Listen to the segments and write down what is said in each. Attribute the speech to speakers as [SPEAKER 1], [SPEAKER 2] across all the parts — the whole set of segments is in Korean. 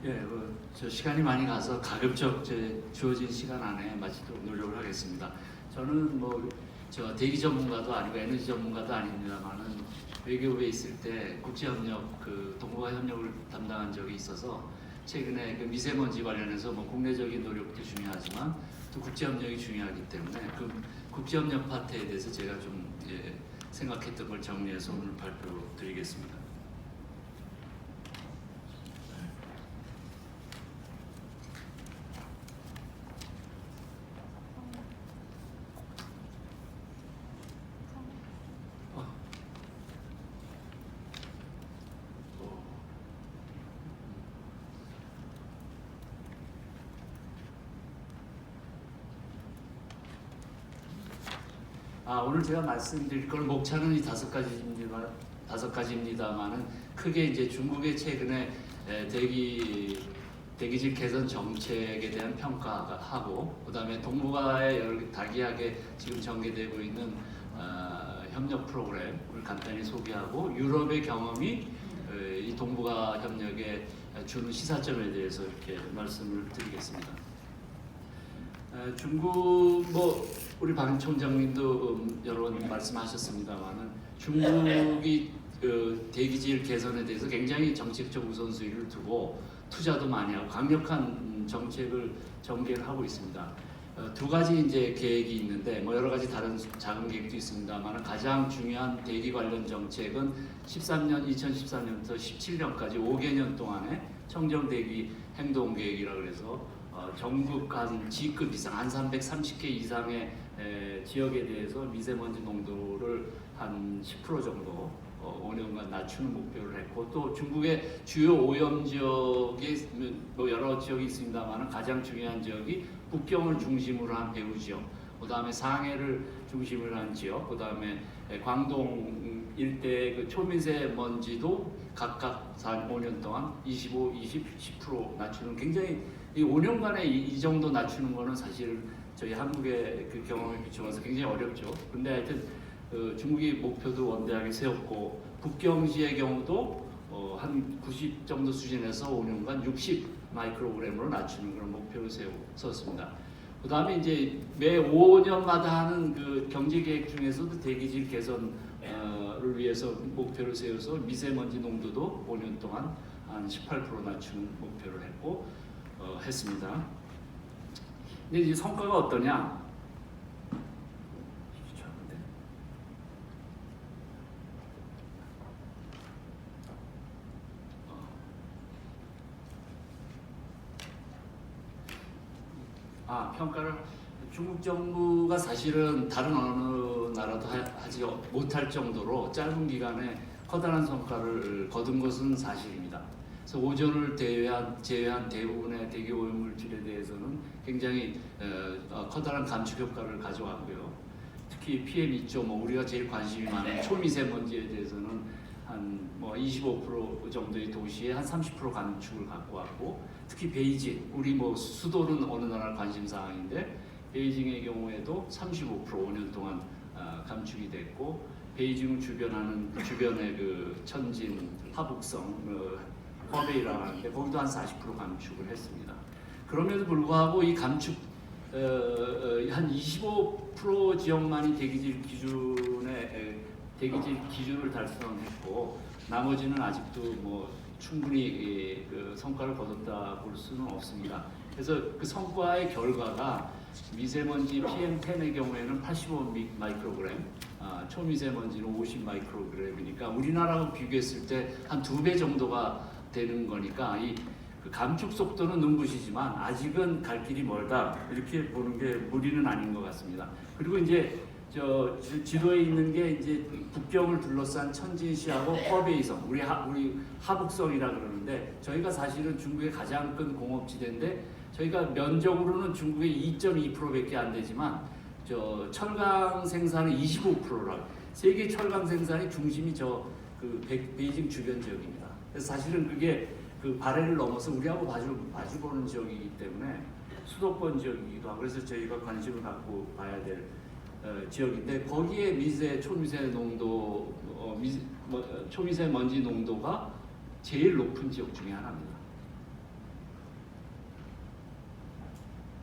[SPEAKER 1] 예, 저 시간이 많이 가서 가급적 제 주어진 시간 안에 마치도록 노력을 하겠습니다. 저는 저 대기 전문가도 아니고 에너지 전문가도 아닙니다만은 외교부에 있을 때 국제협력 동북아 협력을 담당한 적이 있어서 최근에 그 미세먼지 관련해서 국내적인 노력도 중요하지만 또 국제협력이 중요하기 때문에 그 국제협력 파트에 대해서 제가 좀 생각했던 걸 정리해서 오늘 발표드리겠습니다. 오늘 제가 말씀드릴 걸 목차는 이 다섯 가지입니다만은 크게 이제 중국의 최근에 대기질 개선 정책에 대한 평가하고 그다음에 동북아에 다기하게 지금 전개되고 있는 협력 프로그램을 간단히 소개하고 유럽의 경험이 이 동북아 협력에 주는 시사점에 대해서 이렇게 말씀을 드리겠습니다. 중국 우리 박 총장님도 여러 번 말씀하셨습니다만은 중국이 대기질 개선에 대해서 굉장히 정책적 우선순위를 두고 투자도 많이 하고 강력한 정책을 전개를 하고 있습니다. 두 가지 이제 계획이 있는데 여러 가지 다른 작은 계획도 있습니다만 가장 중요한 대기 관련 정책은 2013년부터 17년까지 5개년 동안의 청정 대기 행동 계획이라고 해서 전국 한 G급 이상 한 330개 이상의 지역에 대해서 미세먼지 농도를 한 10% 정도 5년간 낮추는 목표를 했고 또 중국의 주요 오염 지역이 여러 지역이 있습니다만 가장 중요한 지역이 북경을 중심으로 한 배후 지역, 그 다음에 상해를 중심으로 한 지역, 그 다음에 광동 일대 그 초미세먼지도 각각 5년 동안 25, 20, 10% 낮추는 굉장히 이 5년간에 이 정도 낮추는 거는 사실 저희 한국의 그 경험에 비추어서 굉장히 어렵죠. 근데 하여튼 중국이 목표도 원대하게 세웠고 북경시의 경우도 한 90 정도 수준에서 5년간 60 마이크로그램으로 낮추는 그런 목표를 세웠습니다. 그 다음에 이제 매 5년마다 하는 그 경제 계획 중에서도 대기질 개선을 위해서 목표를 세워서 미세먼지 농도도 5년 동안 한 18% 낮추는 목표를 했습니다. 근데 이제 성과가 어떠냐? 평가를 중국 정부가 사실은 다른 어느 나라도 하지 못할 정도로 짧은 기간에 커다란 성과를 거둔 것은 사실입니다. 그래서 오존을 제외한 대부분의 대기 오염 물질에 대해서는 굉장히 커다란 감축 효과를 가져왔고요. 특히 PM2.5 우리가 제일 관심이 많은 초미세먼지에 대해서는 한 25% 정도의 도시에 한 30% 감축을 갖고 왔고 특히 베이징 우리 수도는 어느 나라 관심 사항인데 베이징의 경우에도 35% 5년 동안 감축이 됐고 베이징을 주변의 그 천진 하북성 허베이라고 하는데 거기도 한 40% 감축을 했습니다. 그럼에도 불구하고 이 감축 한 25% 지역만이 대기질 기준을 달성했고 나머지는 아직도 충분히 그 성과를 거뒀다 볼 수는 없습니다. 그래서 그 성과의 결과가 미세먼지 PM10의 경우에는 85 마이크로그램, 초미세먼지는 50 마이크로그램이니까 우리나라하고 비교했을 때 한 2배 정도가 되는 거니까 그 감축 속도는 눈부시지만 아직은 갈 길이 멀다 이렇게 보는 게 무리는 아닌 것 같습니다. 그리고 이제 저 지도에 있는 게 이제 북경을 둘러싼 천진시하고 허베이성 우리 하북성이라 그러는데 저희가 사실은 중국의 가장 큰 공업지대인데 저희가 면적으로는 중국의 2.2%밖에 안 되지만 저 철강 생산은 25%라 세계 철강 생산의 중심이 베이징 주변 지역입니다. 그래서 사실은 그게 그 바레를 넘어서 우리하고 마주보는 지역이기 때문에 수도권 지역이기도 하고 그래서 저희가 관심을 갖고 봐야 될 지역인데 거기에 초미세먼지 농도가 제일 높은 지역 중에 하나입니다.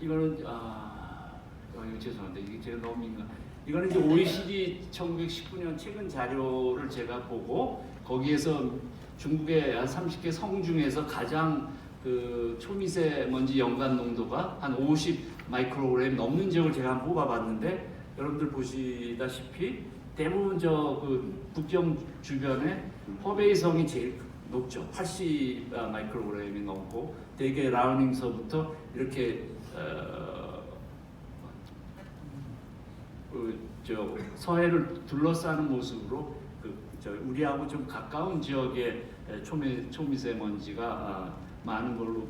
[SPEAKER 1] 이거는 이거 죄송한데 이게 제가 너무 민감. 이거는 이제 OECD 1919년 최근 자료를 제가 보고 거기에서 중국의 한 30개 성 중에서 가장 그 초미세먼지 연간 농도가 한 50 마이크로그램 넘는 지역을 제가 한번 뽑아봤는데 여러분들 보시다시피 대부분 저 그 북경 주변에 허베이성이 제일 높죠. 80 마이크로그램이 넘고 대개 라우닝서부터 이렇게 저 서해를 둘러싸는 모습으로 저 우리하고 좀 가까운 지역의 초미세먼지가 많은 걸로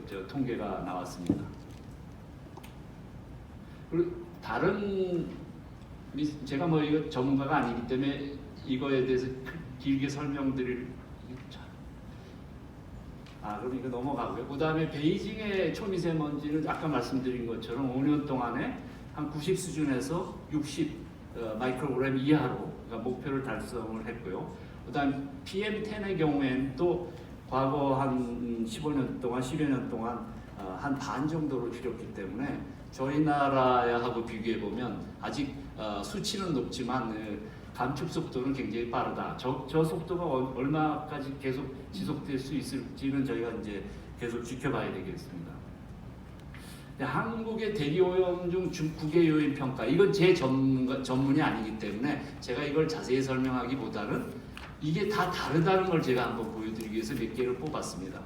[SPEAKER 1] 저 통계가 나왔습니다. 그리고 다른 제가 뭐 이거 전문가가 아니기 때문에 이거에 대해서 길게 설명드릴 그럼 이거 넘어가고요. 그 다음에 베이징의 초미세먼지는 아까 말씀드린 것처럼 5년 동안에 한 90 수준에서 60 마이크로그램 이하로 그러니까 목표를 달성을 했고요. 그 다음 PM10의 경우에는 또 과거 한 15년 동안, 10여 년 동안 한 반 정도로 줄였기 때문에 저희 나라하고 비교해 보면 아직 수치는 높지만 감축 속도는 굉장히 빠르다. 저 속도가 얼마까지 계속 지속될 수 있을지는 저희가 이제 계속 지켜봐야 되겠습니다. 한국의 대기 오염 중 국외 요인 평가 이건 제 전문이 아니기 때문에 제가 이걸 자세히 설명하기보다는 이게 다 다르다는 걸 제가 한번 보여드리기 위해서 몇 개를 뽑았습니다.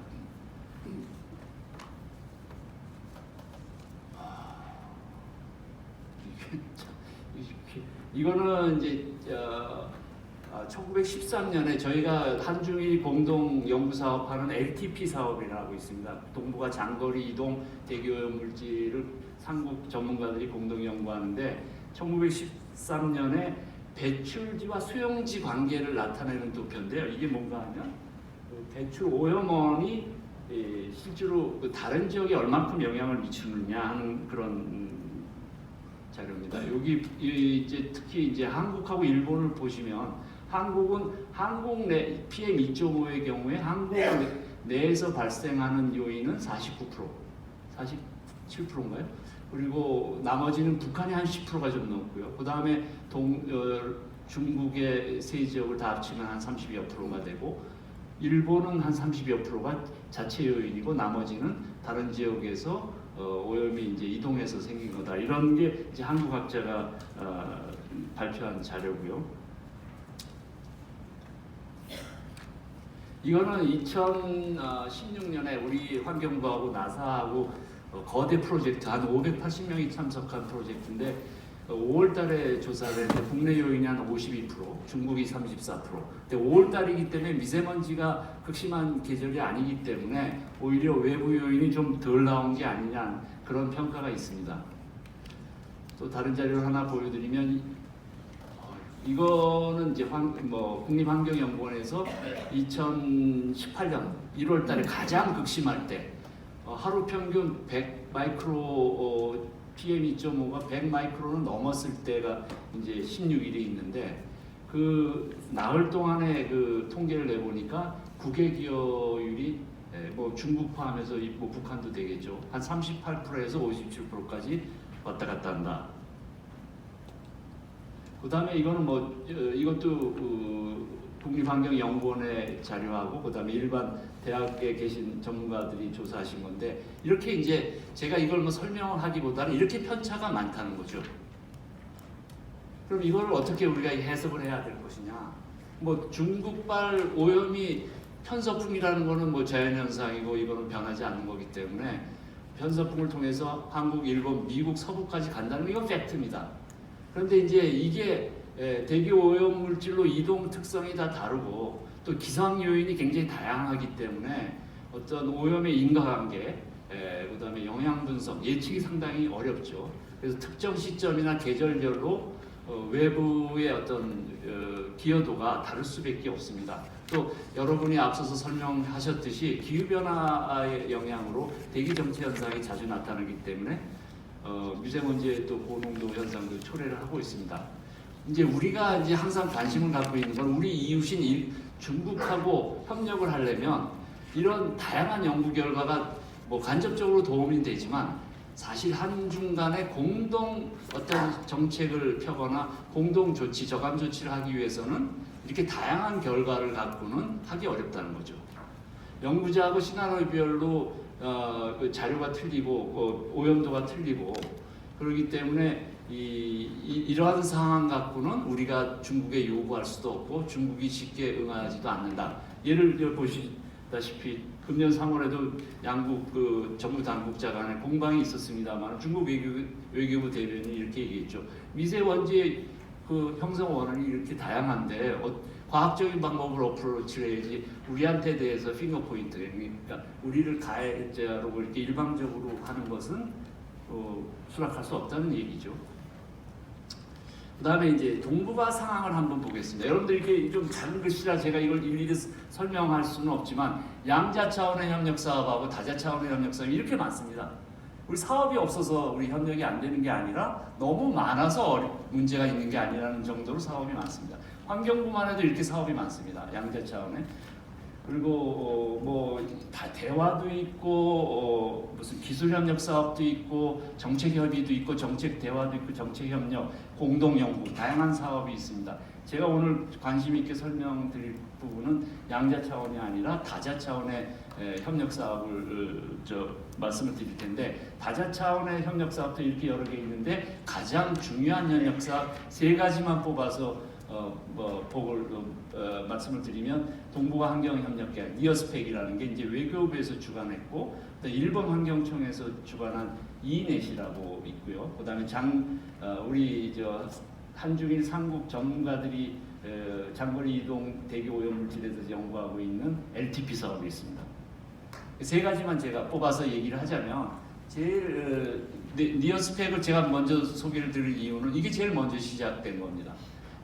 [SPEAKER 1] 이거는 이제 1913년에 저희가 한중일 공동 연구 사업하는 LTP 사업이라고 있습니다. 동북아 장거리 이동 대기오염 물질을 삼국 전문가들이 공동 연구하는데 1913년에 배출지와 수용지 관계를 나타내는 도표인데요. 이게 뭔가 하면 배출 오염원이 실제로 다른 지역에 얼만큼 영향을 미치느냐 하는 그런 자료입니다. 여기 이제 특히 이제 한국하고 일본을 보시면 한국은 한국 내 PM 2.5의 경우에 한국 내에서 발생하는 요인은 49%, 47%인가요? 그리고 나머지는 북한이 한 10%가 좀 넘고요. 그 다음에 중국의 세 지역을 다 합치면 한 30여 프로가 되고 일본은 한 30여 프로가 자체 요인이고 나머지는 다른 지역에서 오염이 이제 이동해서 생긴 거다. 이런 게 이제 한국학자가 발표한 자료고요. 이거는 2016년에 우리 환경부하고 나사하고 거대 프로젝트 한 580명이 참석한 프로젝트인데 5월달에 조사를 했는데 국내 요인이 한 52%, 중국이 34%. 근데 5월달이기 때문에 미세먼지가 극심한 계절이 아니기 때문에 오히려 외부 요인이 좀 덜 나온 게 아니냐 그런 평가가 있습니다. 또 다른 자료를 하나 보여드리면 이거는 이제 국립환경연구원에서 2018년 1월달에 가장 극심할 때 하루 평균 100 마이크로 PM 2.5가 100 마이크로는 넘었을 때가 이제 16일이 있는데 그 나흘 동안의 그 통계를 내보니까 국외 기여율이 뭐 중국 포함해서 뭐 북한도 되겠죠. 한 38%에서 57%까지 왔다 갔다 한다. 그 다음에 이거는 뭐 이것도 국립환경연구원의 자료하고 그 다음에 일반 대학에 계신 전문가들이 조사하신 건데 이렇게 이제 제가 이걸 뭐 설명을 하기보다는 이렇게 편차가 많다는 거죠. 그럼 이걸 어떻게 우리가 해석을 해야 될 것이냐? 뭐 중국발 오염이 편서풍이라는 거는 뭐 자연현상이고 이거는 변하지 않는 거기 때문에 편서풍을 통해서 한국, 일본, 미국, 서부까지 간다는 건 이건 팩트입니다. 그런데 이제 이게 대기 오염 물질로 이동 특성이 다 다르고 또 기상 요인이 굉장히 다양하기 때문에 어떤 오염의 인과관계, 그다음에 영향 분석, 예측이 상당히 어렵죠. 그래서 특정 시점이나 계절별로 외부의 어떤 기여도가 다를 수밖에 없습니다. 또 여러분이 앞서서 설명하셨듯이 기후변화의 영향으로 대기 정체 현상이 자주 나타나기 때문에 미세먼지의 또 고농도 현상도 초래를 하고 있습니다. 이제 우리가 이제 항상 관심을 갖고 있는 건 우리 이웃인 중국하고 협력을 하려면 이런 다양한 연구 결과가 뭐 간접적으로 도움이 되지만 사실 한중 간에 공동 어떤 정책을 펴거나 공동 조치, 저감 조치를 하기 위해서는 이렇게 다양한 결과를 갖고는 하기 어렵다는 거죠. 연구자하고 시나리오별로 그 자료가 틀리고 오염도가 틀리고 그렇기 때문에 이러한 상황 갖고는 우리가 중국에 요구할 수도 없고 중국이 쉽게 응하지도 않는다. 예를 보시다시피 금년 3월에도 양국 그 정부 당국자 간에 공방이 있었습니다만 중국 외교부 대변인이 이렇게 얘기했죠. 미세먼지 그 형성 원인이 이렇게 다양한데 과학적인 방법으로 어프로치를 해야지 우리한테 대해서 핑거 포인트, 그러니까 우리를 가해자로 이렇게 일방적으로 하는 것은 수락할 수 없다는 얘기죠. 그다음에 이제 동북아 상황을 한번 보겠습니다. 여러분들 이렇게 좀 작은 글씨라 제가 이걸 일일이 설명할 수는 없지만 양자 차원의 협력 사업하고 다자 차원의 협력 사업이 이렇게 많습니다. 우리 사업이 없어서 우리 협력이 안 되는 게 아니라 너무 많아서 문제가 있는 게 아니라는 정도로 사업이 많습니다. 환경부만 해도 이렇게 사업이 많습니다. 양자 차원에. 그리고 다 대화도 있고 무슨 기술 협력 사업도 있고 정책 협의도 있고 정책 대화도 있고 정책 협력, 공동 연구 다양한 사업이 있습니다. 제가 오늘 관심 있게 설명드릴 부분은 양자 차원이 아니라 다자 차원의 협력 사업을 말씀을 드릴 텐데 다자 차원의 협력 사업도 이렇게 여러 개 있는데 가장 중요한 협력 사업 세 가지만 뽑아서 말씀을 드리면 동북아 환경협력계 니어스펙이라는 게 이제 외교부에서 주관했고 일본 환경청에서 주관한 이넷이라고 있고요. 그다음에 우리 한중일 삼국 전문가들이 장거리 이동 대기 오염 물질에 대해서 연구하고 있는 LTP 사업이 있습니다. 세 가지만 제가 뽑아서 얘기를 하자면 제일 니어스펙을 제가 먼저 소개를 드릴 이유는 이게 제일 먼저 시작된 겁니다.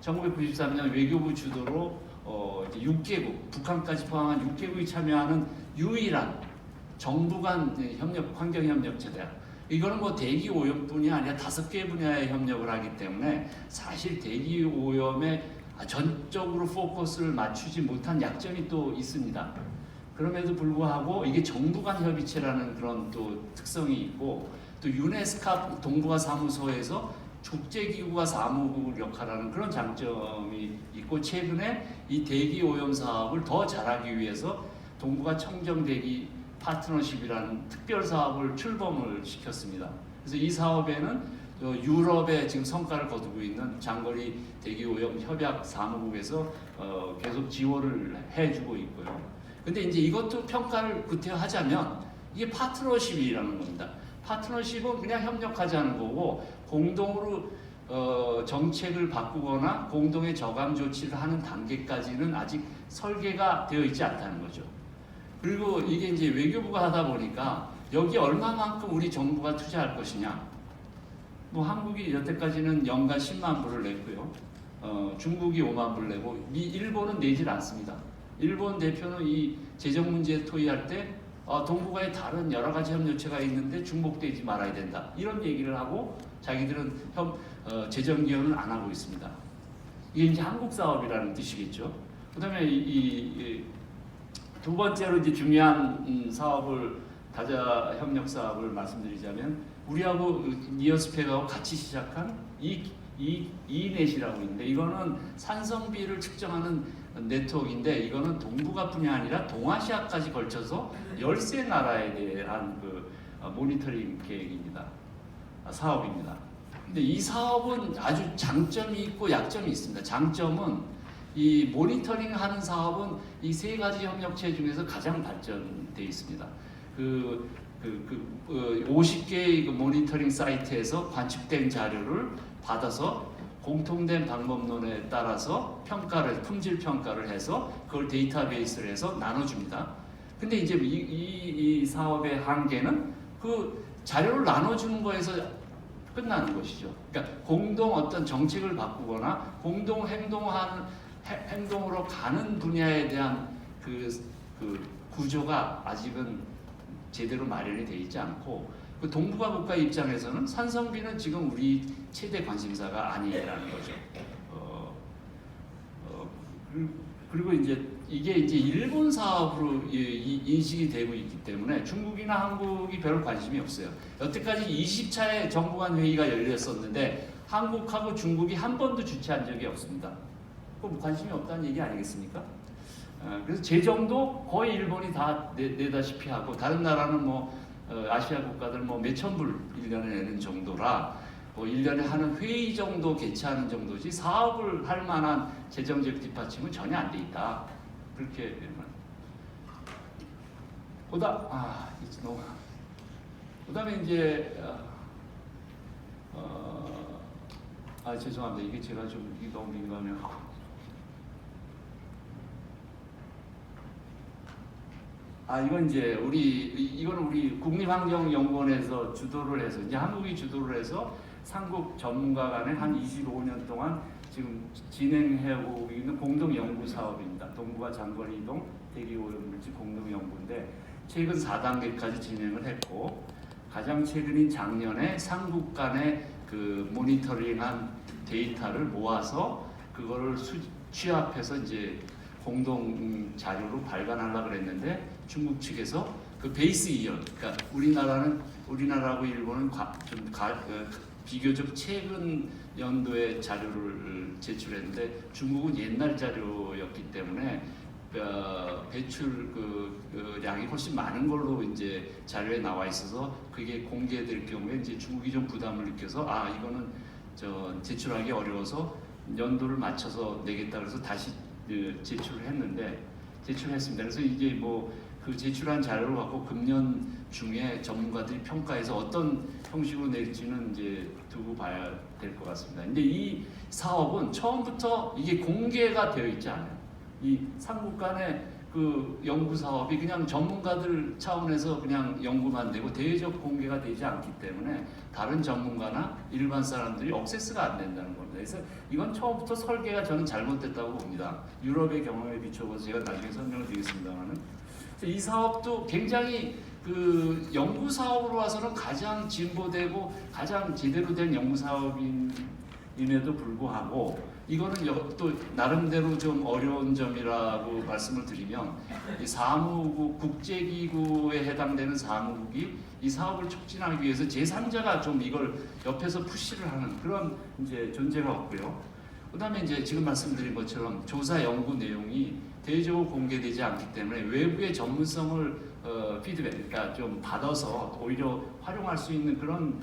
[SPEAKER 1] 1993년 외교부 주도로 6개국, 북한까지 포함한 6개국이 참여하는 유일한 정부 간 환경협력체다. 이거는 대기 오염뿐이 아니라 5개 분야의 협력을 하기 때문에 사실 대기 오염에 전적으로 포커스를 맞추지 못한 약점이 또 있습니다. 그럼에도 불구하고 이게 정부 간 협의체라는 그런 또 특성이 있고 또 유네스카 동북아 사무소에서 국제기구가 사무국 역할하는 그런 장점이 있고 최근에 이 대기 오염 사업을 더 잘하기 위해서 동북아 청정대기 파트너십이라는 특별 사업을 출범을 시켰습니다. 그래서 이 사업에는 유럽에 지금 성과를 거두고 있는 장거리 대기 오염 협약 사무국에서 계속 지원을 해주고 있고요. 근데 이제 이것도 평가를 구태하자면 이게 파트너십이라는 겁니다. 파트너십은 그냥 협력하자는 거고 공동으로 정책을 바꾸거나 공동의 저감 조치를 하는 단계까지는 아직 설계가 되어 있지 않다는 거죠. 그리고 이게 이제 외교부가 하다 보니까 여기 얼마만큼 우리 정부가 투자할 것이냐. 한국이 여태까지는 연간 10만 불을 냈고요. 중국이 5만 불을 내고 일본은 내질 않습니다. 일본 대표는 이 재정 문제에 토의할 때 동북아에 다른 여러 가지 협력체가 있는데 중복되지 말아야 된다. 이런 얘기를 하고 자기들은 재정 기여는 안 하고 있습니다. 이게 이제 한국 사업이라는 뜻이겠죠. 그다음에 두 번째로 이제 중요한 사업을 다자 협력 사업을 말씀드리자면 우리하고 니어스펙하고 같이 시작한 이넷이라고 있는데 이거는 산성비를 측정하는 네트워크인데 이거는 동북아뿐이 아니라 동아시아까지 걸쳐서 13나라에 대한 그 모니터링 계획입니다. 사업입니다. 근데 이 사업은 아주 장점이 있고 약점이 있습니다. 장점은 이 모니터링 하는 사업은 이 세 가지 협력체 중에서 가장 발전되어 있습니다. 50개의 모니터링 사이트에서 관측된 자료를 받아서 공통된 방법론에 따라서 품질 평가를 해서 그걸 데이터베이스를 해서 나눠줍니다. 근데 이제 이 사업의 한계는 그 자료를 나눠주는 거에서 끝나는 것이죠. 그러니까 공동 어떤 정책을 바꾸거나 공동 행동으로 가는 분야에 대한 그 구조가 아직은 제대로 마련이 되어 있지 않고 그 동북아 국가 입장에서는 산성비는 지금 우리 최대 관심사가 아니라는 거죠. 그리고 이제 이게 이제 일본 사업으로 인식이 되고 있기 때문에 중국이나 한국이 별 관심이 없어요. 여태까지 20차의 정부 간 회의가 열렸었는데 한국하고 중국이 한 번도 주최한 적이 없습니다. 그럼 관심이 없다는 얘기 아니겠습니까? 그래서 재정도 거의 일본이 다 내다시피 하고 다른 나라는 뭐 아시아 국가들 뭐 몇천 불 1년에 내는 정도라 뭐 1년에 하는 회의 정도 개최하는 정도지 사업을 할 만한 재정적 뒷받침은 전혀 안 돼 있다. 그렇게 이제 너무 그다음에 이제 죄송합니다. 이게 제가 좀 너무 민감해하고 이건 이제 이거는 우리 국립환경연구원에서 주도를 해서 이제 한국이 주도를 해서 삼국 전문가 간에 한 25년 동안 지금 진행하고 있는 공동 연구 사업입니다. 동부와 장거리 이동 대기 오염 물질 공동 연구인데 최근 4단계까지 진행을 했고 가장 최근인 작년에 삼국 간의 그 모니터링한 데이터를 모아서 그거를 취합해서 이제 공동 자료로 발간하려고 그랬는데 중국 측에서 그 베이스 이यर, 그러니까 우리나라하고 일본은 비교적 최근 연도의 자료를 제출했는데 중국은 옛날 자료였기 때문에 배출 량이 훨씬 많은 걸로 이제 자료에 나와 있어서 그게 공개될 경우에 이제 중국이 좀 부담을 느껴서 이거는 제출하기 어려워서 연도를 맞춰서 내겠다 그래서 다시 제출을 했습니다. 그래서 이제 뭐 그 제출한 자료를 갖고 금년 중에 전문가들이 평가해서 어떤 형식으로 낼지는 이제 두고 봐야 될 것 같습니다. 근데 이 사업은 처음부터 이게 공개가 되어 있지 않아요. 이 삼국 간의 그 연구 사업이 그냥 전문가들 차원에서 그냥 연구만 되고 대외적 공개가 되지 않기 때문에 다른 전문가나 일반 사람들이 액세스가 안 된다는 겁니다. 그래서 이건 처음부터 설계가 저는 잘못됐다고 봅니다. 유럽의 경험에 비춰서 제가 나중에 설명을 드리겠습니다만은 이 사업도 굉장히 그 연구 사업으로 와서는 가장 진보되고 가장 제대로 된 연구 사업임에도 불구하고 이거는 또 나름대로 좀 어려운 점이라고 말씀을 드리면 이 사무국 국제기구에 해당되는 사무국이 이 사업을 촉진하기 위해서 제3자가 좀 이걸 옆에서 푸시를 하는 그런 이제 존재가 없고요. 그다음에 이제 지금 말씀드린 것처럼 조사 연구 내용이 대외적으로 공개되지 않기 때문에 외부의 전문성을 피드백, 그러니까 좀 받아서 오히려 활용할 수 있는 그런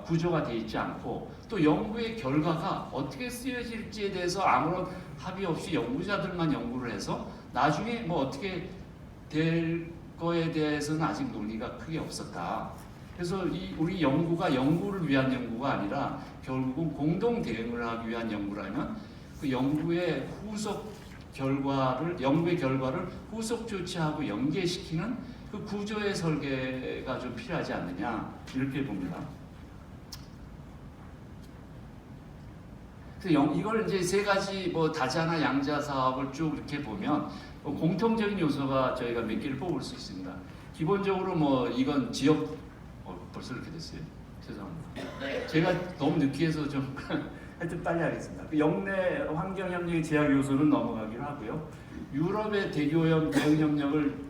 [SPEAKER 1] 구조가 되어 있지 않고 또 연구의 결과가 어떻게 쓰여질지에 대해서 아무런 합의 없이 연구자들만 연구를 해서 나중에 뭐 어떻게 될 거에 대해서는 아직 논의가 크게 없었다. 그래서 우리 연구가 연구를 위한 연구가 아니라 결국은 공동 대응을 하기 위한 연구라면 그 연구의 결과를 후속 조치하고 연계시키는 그 구조의 설계가 좀 필요하지 않느냐 이렇게 봅니다. 그래서 이걸 이제 세 가지 뭐 다자나 양자 사업을 쭉 이렇게 보면 공통적인 요소가 저희가 몇 개를 뽑을 수 있습니다. 기본적으로 뭐 이건 지역 벌써 이렇게 됐어요. 죄송합니다. 제가 너무 느끼해서 좀 하여튼 빨리 하겠습니다. 영내 환경협력의 제약 요소는 넘어가기로 하고요. 유럽의 대기오염 대응 협력을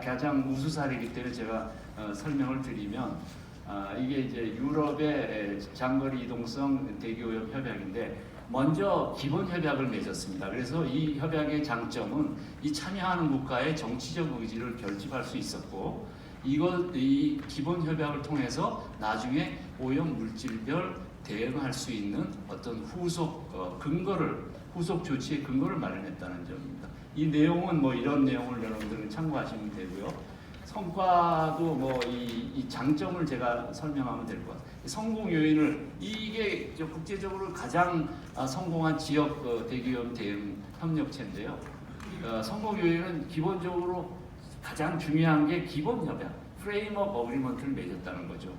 [SPEAKER 1] 가장 우수 사례이기 때문에 제가 설명을 드리면 이게 이제 유럽의 장거리 이동성 대기오염 협약인데 먼저 기본 협약을 맺었습니다. 그래서 이 협약의 장점은 이 참여하는 국가의 정치적 의지를 결집할 수 있었고 이 기본 협약을 통해서 나중에 오염 물질별 대응할 수 있는 어떤 후속 조치의 근거를 마련했다는 점입니다. 이 내용은 뭐 이런 내용을 여러분들은 참고하시면 되고요. 성과도 뭐 이 장점을 제가 설명하면 될 것 같아요. 성공 요인을 이게 국제적으로 가장 성공한 지역 대기오염 대응 협력체인데요. 성공 요인은 기본적으로 가장 중요한 게 기본 협약, 프레임워크 어그리먼트를 맺었다는 거죠.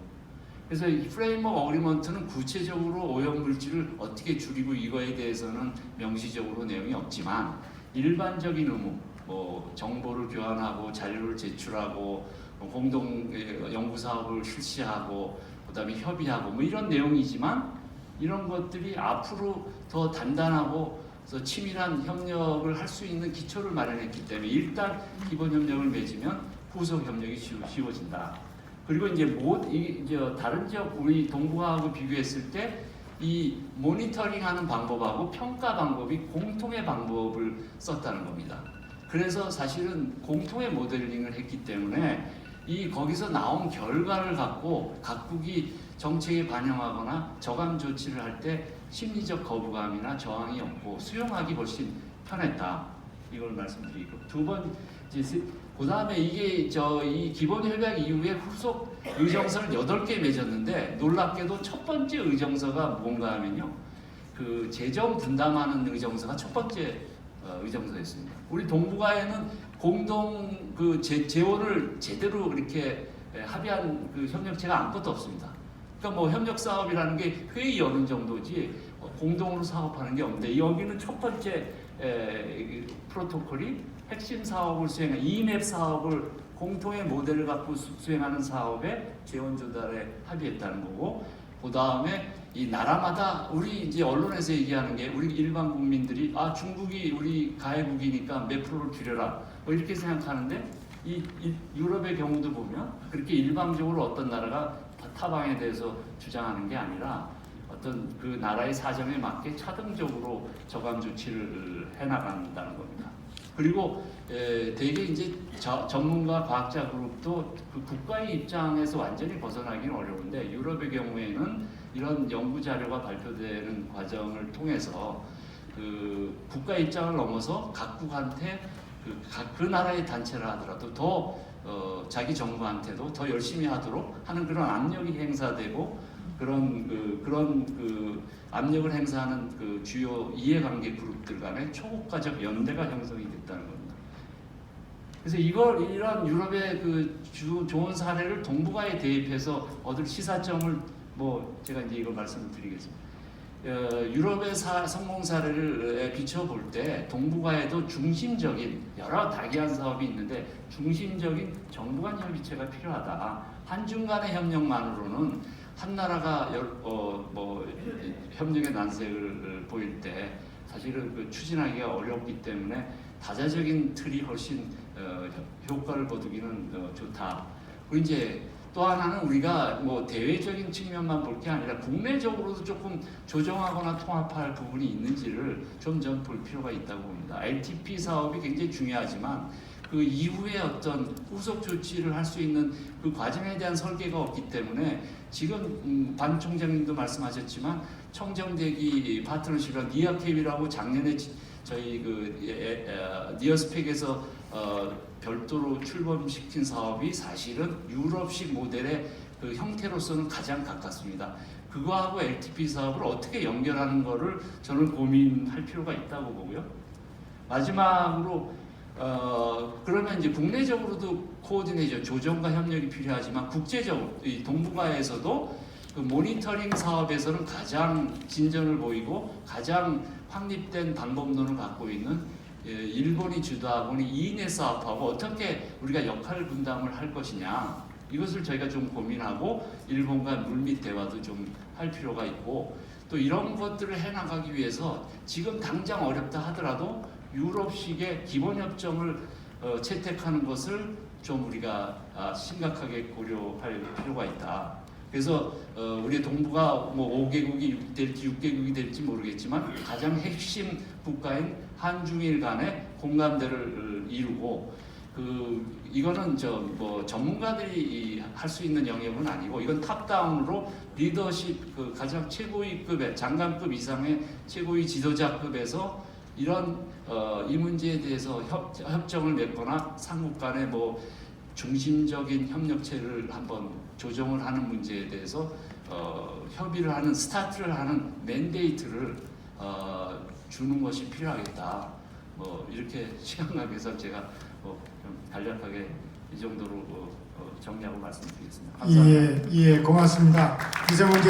[SPEAKER 1] 그래서 이 프레임워크 어그리먼트는 구체적으로 오염 물질을 어떻게 줄이고 이거에 대해서는 명시적으로 내용이 없지만 일반적인 의무, 뭐 정보를 교환하고 자료를 제출하고 공동 연구 사업을 실시하고 그다음에 협의하고 뭐 이런 내용이지만 이런 것들이 앞으로 더 단단하고 그래서 치밀한 협력을 할 수 있는 기초를 마련했기 때문에 일단 기본 협력을 맺으면 후속 협력이 쉬워진다. 그리고 이제 다른 지역 우리 동북아하고 비교했을 때 이 모니터링하는 방법하고 평가 방법이 공통의 방법을 썼다는 겁니다. 그래서 사실은 공통의 모델링을 했기 때문에 거기서 나온 결과를 갖고 각국이 정책에 반영하거나 저감 조치를 할 때 심리적 거부감이나 저항이 없고 수용하기 훨씬 편했다. 이걸 말씀드리고 두 번 그 다음에 이 기본 협약 이후에 후속 의정서를 8개 맺었는데 놀랍게도 첫 번째 의정서가 뭔가 하면요. 그 재정 분담하는 의정서가 첫 번째 의정서였습니다. 우리 동북아에는 공동 재원을 제대로 이렇게 합의한 협력체가 아무것도 없습니다. 그러니까 뭐 협력 사업이라는 게 회의 여는 정도지 공동으로 사업하는 게 없는데 여기는 첫 번째 프로토콜이 핵심 사업을 수행한 EMAP 사업을 공통의 모델을 갖고 수행하는 사업에 재원 조달에 합의했다는 거고, 그 다음에 이 나라마다 우리 이제 언론에서 얘기하는 게 우리 일반 국민들이 중국이 우리 가해국이니까 몇 프로를 줄여라 뭐 이렇게 생각하는데 이 유럽의 경우도 보면 그렇게 일방적으로 어떤 나라가 타방에 대해서 주장하는 게 아니라 어떤 그 나라의 사정에 맞게 차등적으로 저감 조치를 해나간다는 겁니다. 그리고 대개 이제 전문가 과학자 그룹도 그 국가의 입장에서 완전히 벗어나기는 어려운데 유럽의 경우에는 이런 연구 자료가 발표되는 과정을 통해서 그 국가 입장을 넘어서 각국한테 그 나라의 단체를 하더라도 더 자기 정부한테도 더 열심히 하도록 하는 그런 압력이 행사되고 그런 압력을 행사하는 그 주요 이해관계 그룹들 간의 초국가적 연대가 형성이 됐다는 겁니다. 그래서 이런 유럽의 좋은 사례를 동북아에 대입해서 얻을 시사점을 제가 이제 이걸 말씀을 드리겠습니다. 유럽의 성공 사례를 비춰볼 때 동북아에도 중심적인 여러 다기한 사업이 있는데 중심적인 정부 간 협의체가 필요하다. 한중 간의 협력만으로는 한 나라가 협력의 난색을 보일 때 사실은 추진하기가 어렵기 때문에 다자적인 틀이 훨씬 효과를 거두기는 좋다. 그리고 이제 또 하나는 우리가 대외적인 측면만 볼 게 아니라 국내적으로도 조금 조정하거나 통합할 부분이 있는지를 좀 볼 필요가 있다고 봅니다. LTP 사업이 굉장히 중요하지만 그 이후에 어떤 후속 조치를 할 수 있는 그 과정에 대한 설계가 없기 때문에 지금 반 총장님도 말씀하셨지만 청정대기 파트너십이랑 니아캡이라고 작년에 저희 니어스펙에서 별도로 출범시킨 사업이 사실은 유럽식 모델의 그 형태로서는 가장 가깝습니다. 그거하고 LTP 사업을 어떻게 연결하는 거를 저는 고민할 필요가 있다고 보고요. 마지막으로 그러면 이제 국내적으로도 코오디네이션, 조정과 협력이 필요하지만 국제적으로 이 동북아에서도 그 모니터링 사업에서는 가장 진전을 보이고 가장 확립된 방법론을 갖고 있는 일본이 주도하고 있는 이인의 사업하고 어떻게 우리가 역할 분담을 할 것이냐, 이것을 저희가 좀 고민하고 일본과 물밑 대화도 좀 할 필요가 있고, 또 이런 것들을 해나가기 위해서 지금 당장 어렵다 하더라도 유럽식의 기본 협정을 채택하는 것을 좀 우리가 심각하게 고려할 필요가 있다. 그래서 우리 동북아 5개국이 될지 6개국이 될지 모르겠지만 가장 핵심 국가인 한중일 간의 공감대를 이루고, 이거는 전문가들이 할 수 있는 영역은 아니고 이건 탑다운으로 리더십 가장 최고위급의 장관급 이상의 최고위 지도자급에서 이런 이 문제에 대해서 협정을 맺거나 삼국 간의 중심적인 협력체를 한번 조정을 하는 문제에 대해서 협의를 하는 스타트를 하는 맨데이트를 주는 것이 필요하겠다. 이렇게 시간관계에서 제가 좀 간략하게 이 정도로 정리하고 말씀드리겠습니다. 감사합니다.
[SPEAKER 2] 예, 고맙습니다. 이정훈